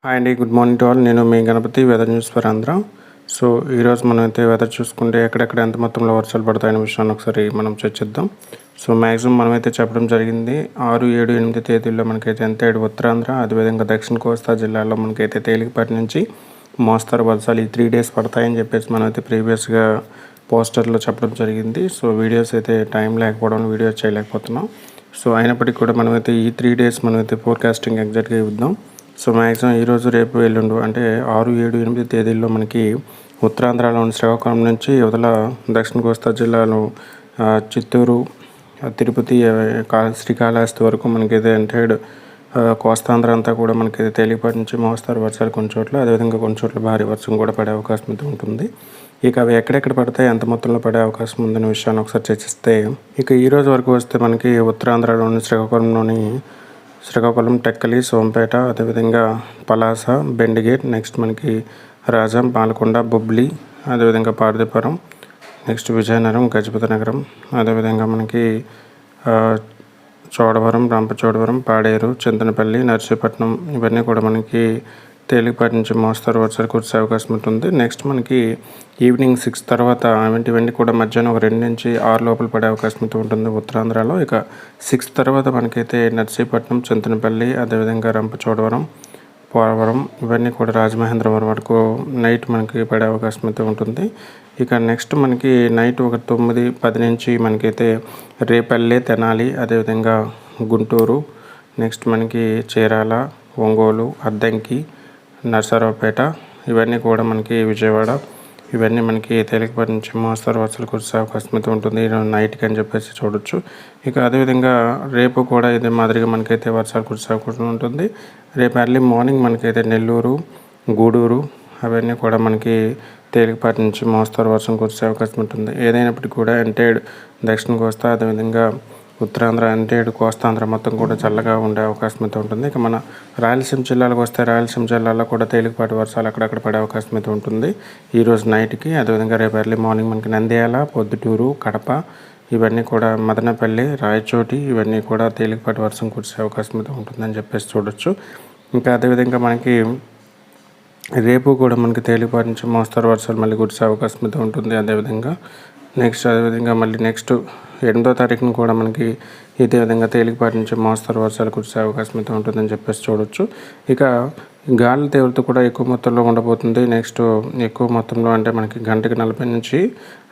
Hi అండి, good morning to all. నేను మీ Ganapathi, weather news for Andhra. So ఈరోజు మనం అయితే వెదర్ చూసుకుంటే ఎక్కడెక్కడ ఎంత మొత్తంలో వర్షాలు పడతాయనే విషయాన్ని ఒకసారి మనం చర్చిద్దాం. సో మ్యాక్సిమం మనమైతే చెప్పడం జరిగింది 6, 7, 8 తేదీల్లో మనకైతే ఎంత ఉత్తరాంధ్ర, అదేవిధంగా దక్షిణ కోస్తా జిల్లాల్లో మనకైతే తేలికపాటి నుంచి మోస్తరు వర్షాలు ఈ 3 days పడతాయని చెప్పేసి మనమైతే ప్రీవియస్గా పోస్టర్లో చెప్పడం జరిగింది. సో వీడియోస్ అయితే టైం లేకపోవడం వీడియోస్ చేయలేకపోతున్నాం. సో అయినప్పటికీ కూడా మనమైతే ఈ 3 days మనమైతే ఫోర్కాస్టింగ్ ఎగ్జాక్ట్గా ఇద్దాం. సో మ్యాక్సిమం ఈరోజు రేపు ఎల్లుండు అంటే 6, 7, 8 తేదీల్లో మనకి ఉత్తరాంధ్రలోని శ్రీకాకుళం నుంచి యువతల దక్షిణ కోస్తా జిల్లాలో చిత్తూరు, తిరుపతి, శ్రీకాళహస్తి వరకు మనకైతే ఎంటైడ్ కోస్తాంధ్ర అంతా కూడా మనకి తేలికపాటి నుంచి మోస్తారు వర్షాలు కొన్ని చోట్ల, అదేవిధంగా కొన్ని చోట్ల భారీ వర్షం కూడా పడే అవకాశం అయితే ఉంటుంది. ఇక అవి ఎక్కడెక్కడ పడతాయి, ఎంత మొత్తంలో పడే అవకాశం ఉందనే విషయాన్ని ఒకసారి చర్చిస్తే, ఇక ఈరోజు వరకు వస్తే మనకి ఉత్తరాంధ్రలోని శ్రీకాకుళం, టెక్కలి, సోంపేట, అదేవిధంగా పలాస, బెండిగేట్, నెక్స్ట్ మనకి రాజం, పాలకొండ, బొబ్లీ, అదేవిధంగా పార్వతీపురం, నెక్స్ట్ విజయనగరం, గజపతి నగరం, అదేవిధంగా మనకి చోడవరం, రంపచోడవరం, పాడేరు, చింతనపల్లి, నర్సీపట్నం ఇవన్నీ కూడా మనకి తేలికపాటి నుంచి మోస్తారు వర్షాలు కురిసే అవకాశం ఉంటుంది. నెక్స్ట్ మనకి ఈవినింగ్ 6 తర్వాత ఇవన్నీ కూడా మధ్యాహ్నం ఒక 2 నుంచి 6 లోపల పడే అవకాశం అయితే ఉంటుంది ఉత్తరాంధ్రలో. ఇక 6 తర్వాత మనకైతే నర్సీపట్నం, చింతనపల్లి, అదేవిధంగా రంపచోడవరం, పోలవరం ఇవన్నీ కూడా రాజమహేంద్రవరం వరకు నైట్ మనకి పడే అవకాశం అయితే ఉంటుంది. ఇక నెక్స్ట్ మనకి నైట్ ఒక 9, 10 నుంచి మనకైతే రేపల్లె, తెనాలి, అదేవిధంగా గుంటూరు, నెక్స్ట్ మనకి చీరాల, ఒంగోలు, అద్దంకి, నర్సరావుపేట ఇవన్నీ కూడా మనకి విజయవాడ ఇవన్నీ మనకి తేలికపాటి నుంచి మోస్తరు వర్షాలు కురిసే అవకాశం అయితే ఉంటుంది నైట్కి అని చెప్పేసి చూడొచ్చు. ఇక అదేవిధంగా రేపు కూడా ఇదే మాదిరిగా మనకైతే వర్షాలు కురిసే అవకాశం ఉంటుంది. రేపు ఎర్లీ మార్నింగ్ మనకైతే నెల్లూరు, గూడూరు అవన్నీ కూడా మనకి తేలికపాటి నుంచి మోస్తరు వర్షం కురిసే అవకాశం ఉంటుంది. ఏదైనప్పటికీ కూడా ఎంటైడ్ దక్షిణ కోస్తా, అదేవిధంగా ఉత్తరాంధ్ర, ఎంటైడ్ కోస్తాంధ్ర మొత్తం కూడా చల్లగా ఉండే అవకాశం అయితే ఉంటుంది. ఇక మన రాయలసీమ జిల్లాలకు వస్తే రాయలసీమ జిల్లాలో కూడా తేలికపాటి వర్షాలు అక్కడక్కడ పడే అవకాశం అయితే ఉంటుంది ఈరోజు నైట్కి. అదేవిధంగా రేపు ఎర్లీ మార్నింగ్ మనకి నంద్యాల, పొద్దుటూరు, కడప ఇవన్నీ కూడా మదనపల్లి, రాయచోటి ఇవన్నీ కూడా తేలికపాటి వర్షం కురిసే అవకాశం అయితే ఉంటుందని చెప్పేసి చూడొచ్చు. ఇంకా అదేవిధంగా మనకి రేపు కూడా మనకి తేలికపాటి నుంచి మోస్తరు వర్షాలు మళ్ళీ కురిసే అవకాశం అయితే ఉంటుంది. అదేవిధంగా మళ్ళీ నెక్స్ట్ 8వ తారీఖున కూడా మనకి ఇదే విధంగా తేలికపాటి నుంచి మోస్తరు వర్షాలు కురిసే అవకాశం అయితే ఉంటుందని చెప్పేసి చూడొచ్చు. ఇక గాలి తీవ్రత కూడా ఎక్కువ మొత్తంలో ఉండబోతుంది. నెక్స్ట్ ఎక్కువ మొత్తంలో అంటే మనకి గంటకి 40 నుంచి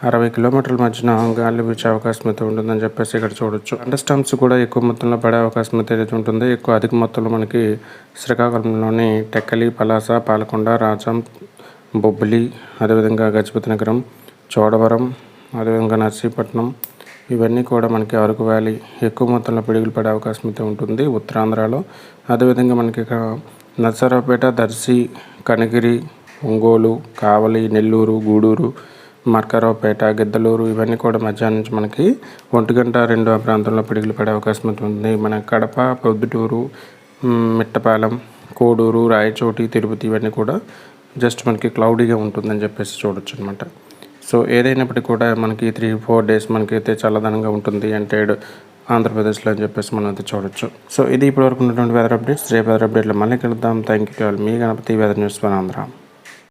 60 కిలోమీటర్ల మధ్యన గాలి వీచే అవకాశం అయితే ఉంటుందని చెప్పేసి ఇక్కడ చూడొచ్చు. థండర్ స్టార్మ్స్ కూడా ఎక్కువ మొత్తంలో పడే అవకాశం అయితే ఉంటుంది. అధిక మొత్తంలో మనకి శ్రీకాకుళంలోని టెక్కలి, పలాస, పాలకొండ, రాజం, బొబ్బిలి, అదేవిధంగా గజపతి నగరం, చోడవరం, అదేవిధంగా నర్సీపట్నం ఇవన్నీ కూడా మనకి అరకు వ్యాలీ ఎక్కువ మొత్తంలో పిడుగులు పడే అవకాశం అయితే ఉంటుంది ఉత్తరాంధ్రలో. అదేవిధంగా మనకి ఇక నర్సరావుపేట, దర్శి, కనగిరి, ఒంగోలు, కావలి, నెల్లూరు, గూడూరు, మార్కారావుపేట, గిద్దలూరు ఇవన్నీ కూడా మధ్యాహ్నం నుంచి మనకి 1-2 ఆ ప్రాంతంలో పిడుగులు పడే అవకాశం ఉంటుంది. మన కడప, పొద్దుటూరు, మిట్టపాలెం, కోడూరు, రాయచోటి, తిరుపతి ఇవన్నీ కూడా జస్ట్ మనకి క్లౌడీగా ఉంటుందని చెప్పేసి చూడొచ్చు అనమాట. సో ఏదైనప్పటికీ కూడా మనకి 3-4 days మనకైతే చల్లదనంగా ఉంటుంది ఎంటైడ్ ఆంధ్రప్రదేశ్లో అని చెప్పేసి మనం అయితే చూడొచ్చు. సో ఇది ఇప్పటివరకు ఉన్నటువంటి వెదర్ అప్డేట్స్. రేపు వెదర్ అప్డేట్లో మళ్ళీ కలుద్దాం. Thank you all. మీ Ganapathi, weather news for Andhra.